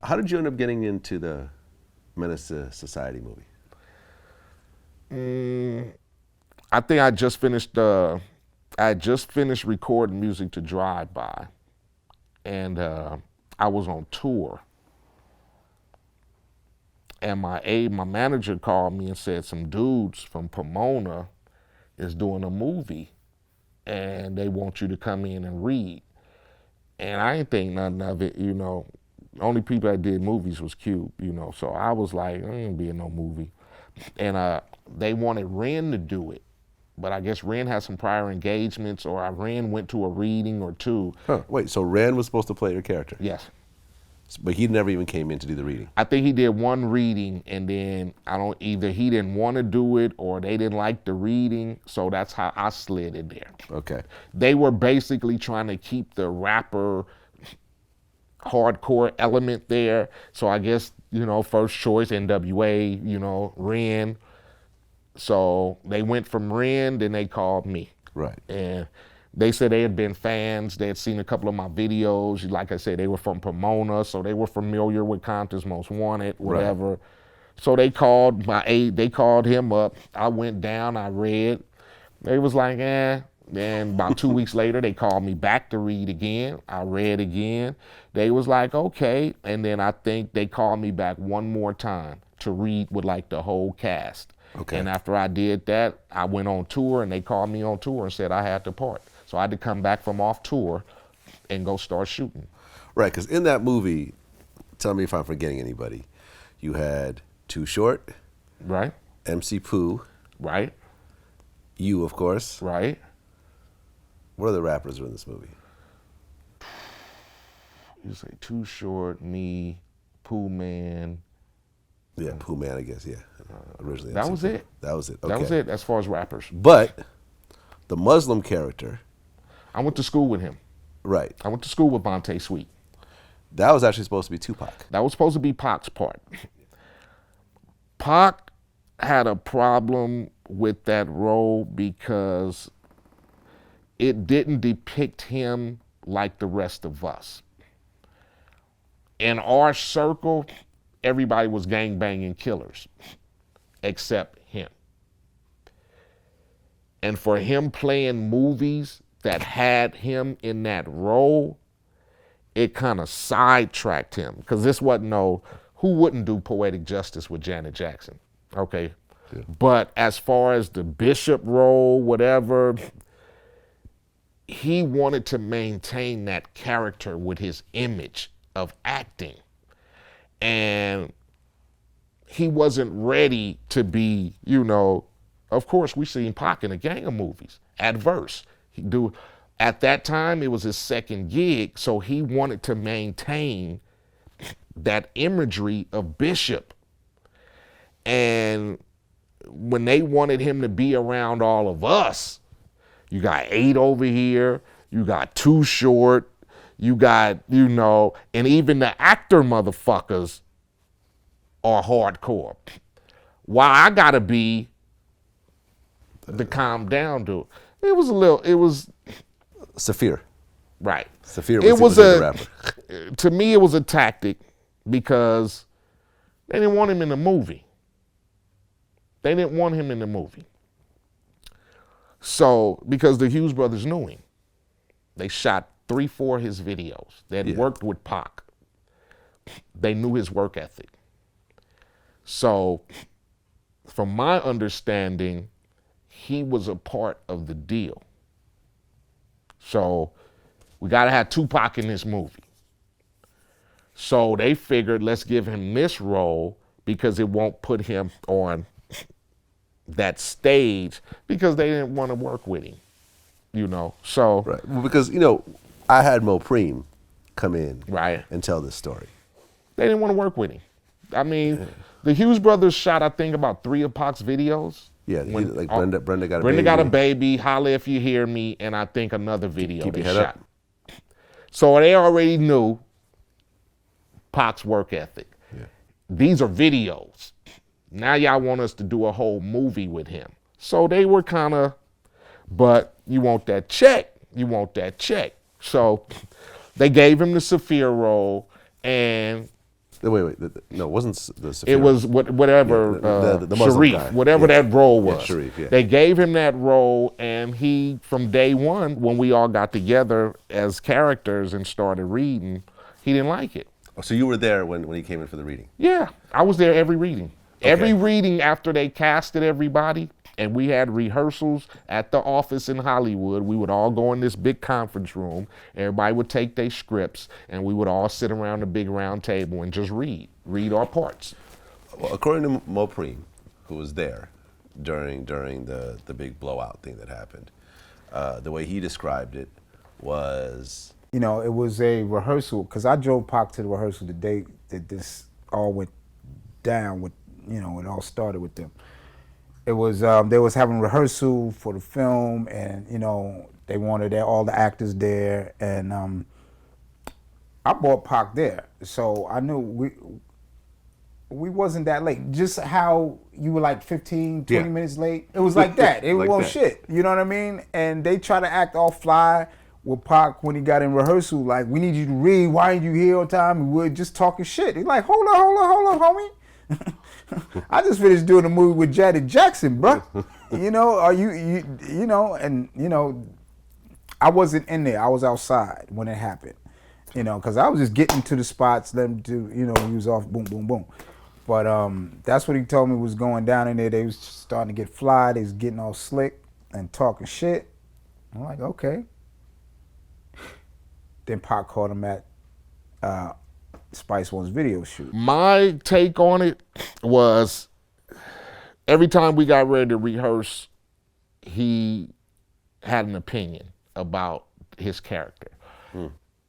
How did you end up getting into the Menace II Society movie? I think I just finished recording music to Drive By, and I was on tour. And my manager called me and said some dudes from Pomona is doing a movie, and they want you to come in and read. And I ain't think nothing of it, you know. The only people that did movies was Cube, you know. So I was like, I ain't be in no movie. And they wanted Ren to do it. But I guess Ren had some prior engagements, or Ren went to a reading or two. Huh. Wait, so Ren was supposed to play your character? Yes. But he never even came in to do the reading? I think he did one reading, and then either he didn't want to do it or they didn't like the reading, so that's how I slid in there. Okay. They were basically trying to keep the rapper hardcore element there, so I guess, you know, first choice, NWA, you know, Ren. So they went from Ren, then they called me. Right. And they said they had been fans. They had seen a couple of my videos. Like I said, they were from Pomona, so they were familiar with Compton's Most Wanted, whatever. Right. So they called him up. I went down, I read. They was like, eh. Then about 2 weeks later, they called me back to read again. I read again. They was like, okay. And then I think they called me back one more time to read with like the whole cast. Okay. And after I did that, I went on tour, and they called me on tour and said I had to part. So I had to come back from off tour and go start shooting. Right, because in that movie, tell me if I'm forgetting anybody, you had Too Short. Right. MC Pooh. Right. You, of course. Right. What other rappers were in this movie? You say Too Short, me, Pooh Man. Yeah, Pooh Man, I guess, yeah. Originally. That was it. That was it, okay. That was it as far as rappers. But the Muslim character. I went to school with him. Right. I went to school with Vontae Sweet. That was actually supposed to be Tupac. That was supposed to be Pac's part. Pac had a problem with that role because it didn't depict him like the rest of us. In our circle, everybody was gangbanging killers, except him. And for him playing movies that had him in that role, it kind of sidetracked him. Because this wasn't who wouldn't do Poetic Justice with Janet Jackson? Okay. Yeah. But as far as the Bishop role, whatever, he wanted to maintain that character with his image of acting. And he wasn't ready to be, you know, of course we seen Pac in a gang of movies, Adverse. At that time, it was his second gig, so he wanted to maintain that imagery of Bishop. And when they wanted him to be around all of us, you got Eiht over here, you got Too Short, you got, you know, and even the actor motherfuckers are hardcore. Why I gotta be the calm down dude? It was Saphir. Right. Saphir was a rapper. To me, it was a tactic because they didn't want him in the movie. They didn't want him in the movie. So, because the Hughes brothers knew him. They shot 3-4 his videos. They had worked with Pac. They knew his work ethic. So, from my understanding, he was a part of the deal. So, we gotta have Tupac in this movie. So they figured, let's give him this role because it won't put him on that stage because they didn't want to work with him, you know. So right. Well, because, you know, I had Mo Preem come in and tell this story. They didn't want to work with him. I mean, the Hughes brothers shot, I think, about 3 of Pac's videos. Yeah, like Brenda got a baby. Brenda Got a Baby, Holla If You Hear Me, and I think another video they shot. So they already knew Pac's work ethic. Yeah. These are videos. Now y'all want us to do a whole movie with him. So they were kind of, but you want that check. You want that check. So they gave him the Saphir role, and Wait. No, it wasn't the Safari. It was whatever the Muslim Sharif, guy. whatever that role was. Yeah, Sharif, yeah. They gave him that role, and he, from day one, when we all got together as characters and started reading, he didn't like it. Oh, so you were there when he came in for the reading? Yeah, I was there every reading. Okay. Every reading after they casted everybody, and we had rehearsals at the office in Hollywood. We would all go in this big conference room. Everybody would take their scripts, and we would all sit around the big round table and just read our parts. Well, according to Mopreme, who was there during the big blowout thing that happened, the way he described it was... You know, it was a rehearsal, because I drove Pac to the rehearsal the day that this all went down with, you know, it all started with them. It was, they was having rehearsal for the film, and, you know, they wanted all the actors there, and I brought Pac there. So I knew we wasn't that late. Just how you were like 15, 20 minutes late. It was like that. It like was that. shit. You know what I mean? And they try to act all fly with Pac when he got in rehearsal. Like, we need you to read. Why ain't you here on time? And we're just talking shit. He's like, hold on, homie. I just finished doing a movie with Janet Jackson, bruh. You know, you know, and, you know, I wasn't in there. I was outside when it happened. You know, because I was just getting to the spots, let them do, you know, he was off, boom, boom, boom. But that's what he told me was going down in there. They was starting to get fly. They was getting all slick and talking shit. I'm like, okay. Then Pac called him at Spice One's video shoot. My take on it was, every time we got ready to rehearse, he had an opinion about his character.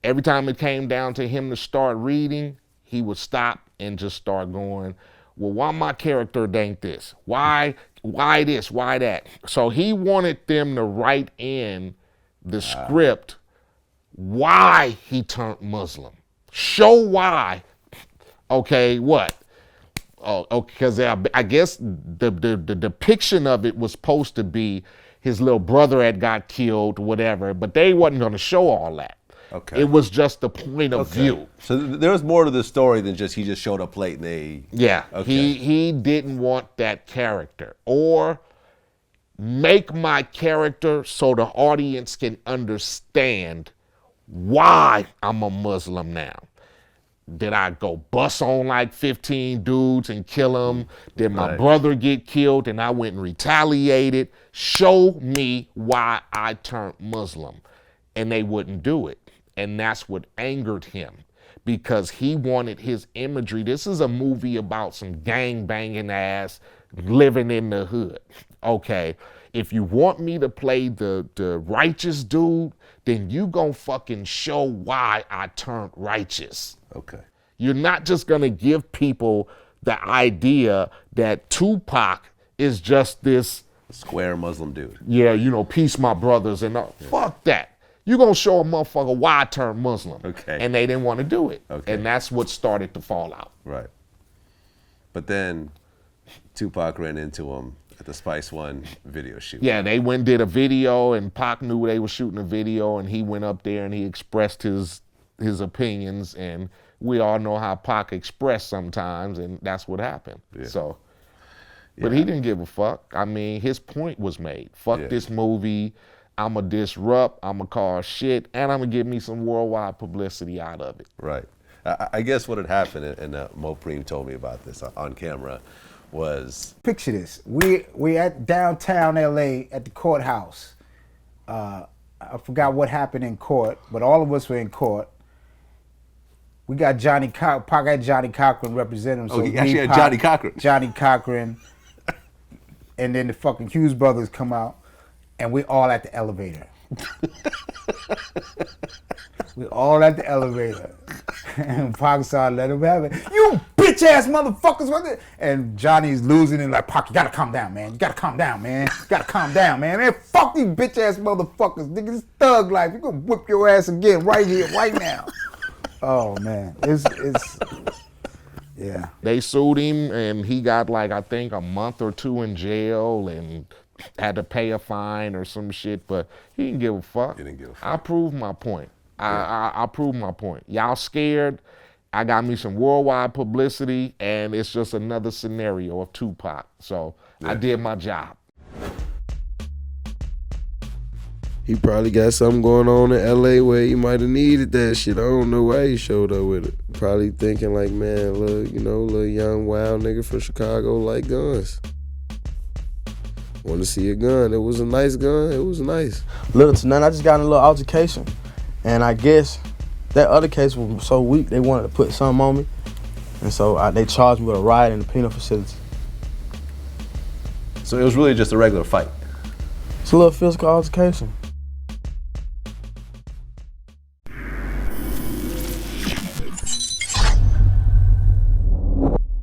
Every time it came down to him to start reading, he would stop and just start going, well, why my character ain't this? Why this? Why that? So he wanted them to write in the script why he turned Muslim. Show why. Okay, what? Oh, because I guess the depiction of it was supposed to be his little brother had got killed, whatever, but they wasn't going to show all that. Okay. It was just the point of view. So there was more to the story than just he just showed up late and they... Yeah, Okay. he didn't want that character. Or make my character so the audience can understand why I'm a Muslim now. Did I go bust on like 15 dudes and kill them? Did my brother get killed and I went and retaliated? Show me why I turned Muslim. And they wouldn't do it. And that's what angered him, because he wanted his imagery. This is a movie about some gang banging ass living in the hood. Okay, if you want me to play the righteous dude, then you gonna fucking show why I turned righteous. Okay. You're not just gonna give people the idea that Tupac is just this Square Muslim dude. yeah, you know, peace my brothers and all. Fuck that. You're going to show a motherfucker why I turned Muslim. Okay. And they didn't want to do it. Okay. And that's what started to fall out. Right. But then Tupac ran into him at the Spice One video shoot. Yeah, they went and did a video, and Pac knew they were shooting a video, and he went up there and he expressed his opinions, and we all know how Pac expressed sometimes, and that's what happened. Yeah. So, but he didn't give a fuck. I mean, his point was made. Fuck this movie. I'm going to disrupt, I'm going to cause shit, and I'm going to get me some worldwide publicity out of it. Right. I guess what had happened, and Mopreme told me about this on camera, was... Picture this. We at downtown LA at the courthouse. I forgot what happened in court, but all of us were in court. We got Pac had Johnny Cochran represent him. So he actually had Johnny Cochran. Johnny Cochran. And then the fucking Hughes brothers come out. And we all at the elevator. We all at the elevator. And Pac started, let him have it. You bitch ass motherfuckers. And Johnny's losing and like, Pac, you gotta calm down, man. You gotta calm down, man. You gotta calm down, man. Man, fuck these bitch ass motherfuckers. Nigga, this thug life. You gonna whip your ass again right here, right now. Oh man. It's yeah. They sued him and he got like, I think, a month or two in jail and had to pay a fine or some shit, but he didn't give a fuck. He didn't give a fuck. I proved my point. I proved my point. Y'all scared. I got me some worldwide publicity, and it's just another scenario of Tupac. So I did my job. He probably got something going on in LA where he might have needed that shit. I don't know why he showed up with it. Probably thinking like, man, little young wild nigga from Chicago like guns. Want to see a gun. It was a nice gun. It was nice. Little to none. I just got in a little altercation. And I guess that other case was so weak, they wanted to put something on me. And so they charged me with a riot in the penal facility. So it was really just a regular fight? It's a little physical altercation.